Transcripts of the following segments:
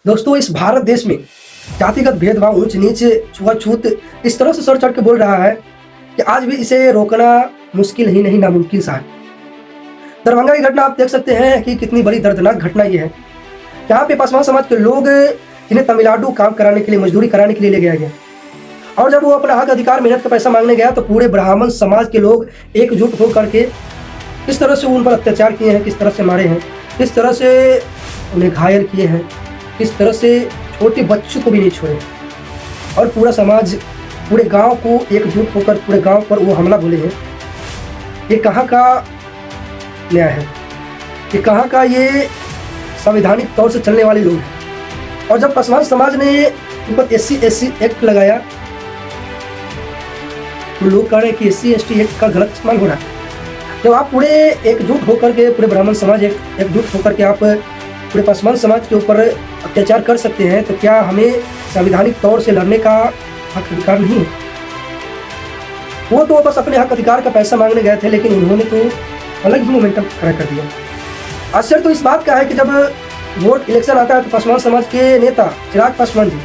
दोस्तों, इस भारत देश में जातिगत भेदभाव, ऊंच नीच, छुआछूत इस तरह से सर चढ़ के बोल रहा है कि आज भी इसे रोकना मुश्किल ही नहीं, नामुमकिन सा है। दरभंगा की घटना आप देख सकते हैं कि कितनी बड़ी दर्दनाक घटना ये है। यहाँ पे पासवान समाज के लोग जिन्हें तमिलनाडु काम कराने के लिए, मजदूरी कराने के लिए ले गया गया, और जब वो अपना हक अधिकार, मेहनत का पैसा मांगने गया तो पूरे ब्राह्मण समाज के लोग एकजुट होकर के किस तरह से उन पर अत्याचार किए हैं, किस तरह से मारे हैं, किस तरह से उन्हें घायल किए हैं, किस तरह से छोटे बच्चों को भी नहीं छोड़े, और पूरा समाज, पूरे गांव को एकजुट होकर पूरे गांव पर वो हमला बोले हैं। ये कहाँ का न्याय है? ये कहाँ का ये संवैधानिक तौर से चलने वाले लोग हैं? और जब पासवान समाज ने ऊपर SC/SC एक्ट लगाया तो लोग कह रहे हैं कि SC/ST एक्ट का गलत इस्तेमाल हो रहा है। जब आप पूरे एकजुट होकर के, पूरे ब्राह्मण समाज एकजुट होकर के आप पूरे पासवान समाज के ऊपर अत्याचार कर सकते हैं, तो क्या हमें संवैधानिक तौर से लड़ने का हक अधिकार नहीं है? वो तो बस अपने हक अधिकार का पैसा मांगने गए थे, लेकिन उन्होंने तो अलग ही मोमेंटम खड़ा कर दिया। आश्चर्य तो इस बात का है कि जब वोट इलेक्शन आता है तो पासवान समाज के नेता चिराग पासवान जी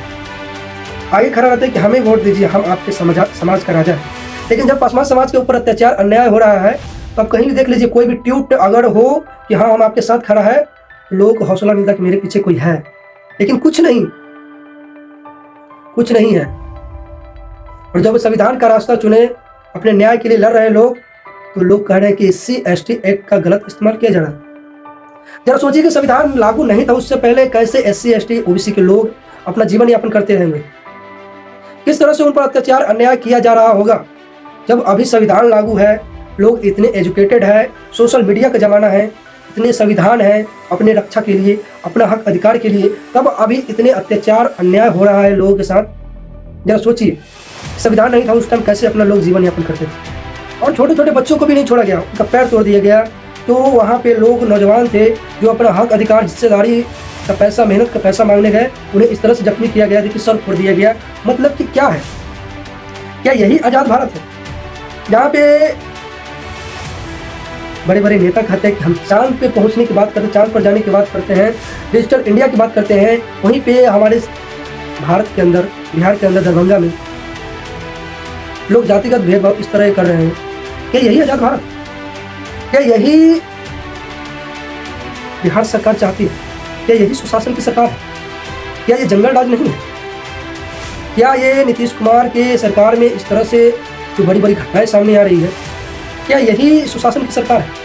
आगे खड़ा रहते हैं कि हमें वोट दीजिए, हम आपके समाज का राजा है। लेकिन जब पासवान समाज के ऊपर अत्याचार, अन्याय हो रहा है, तो आप कहीं भी देख लीजिए, कोई भी ट्वीट अगर हो कि हाँ हम आपके साथ खड़ा है, लोगों को हौसला मिलता है कि मेरे पीछे कोई है। लेकिन कुछ नहीं है। और जब संविधान का रास्ता चुने, अपने न्याय के लिए लड़ रहे लोग, तो लोग कह रहे हैं कि SC/ST एक्ट का गलत इस्तेमाल किया जा रहा है। जरा सोचिए कि संविधान लागू नहीं था उससे पहले कैसे SC/ST OBC के लोग अपना जीवन यापन करते रहेंगे, किस तरह से उन पर अत्याचार, अन्याय किया जा रहा होगा। जब अभी संविधान लागू है, लोग इतने एजुकेटेड है, सोशल मीडिया का जमाना है, इतने संविधान है अपने रक्षा के लिए, अपना हक अधिकार के लिए, तब अभी इतने अत्याचार, अन्याय हो रहा है लोगों के साथ। जरा सोचिए, संविधान नहीं था उस टाइम, कैसे अपना लोग जीवन यापन करते थे। और छोटे छोटे बच्चों को भी नहीं छोड़ा गया, उनका पैर तोड़ दिया गया। तो वहाँ पे लोग, नौजवान थे जो अपना हक अधिकार, हिस्सेदारी का पैसा, मेहनत का पैसा मांगने गए, उन्हें इस तरह से जख्मी किया गया कि सर फोड़ दिया गया। मतलब कि क्या है? क्या यही आज़ाद भारत है, जहाँ पे बड़े बड़े नेता कहते हैं कि हम चांद पे पहुंचने की बात करते हैं, चांद पर जाने की बात करते हैं, डिजिटल इंडिया की बात करते हैं, वहीं पे हमारे भारत के अंदर, बिहार के अंदर, दरभंगा में लोग जातिगत भेदभाव इस तरह कर रहे हैं? क्या यही आज़ाद भारत? क्या यही बिहार सरकार चाहती है? क्या यही सुशासन की सरकार है? क्या ये जंगल राज नहीं है? क्या ये नीतीश कुमार के सरकार में इस तरह से जो बड़ी बड़ी घटनाएं सामने आ रही है, क्या यही सुशासन की सरकार है?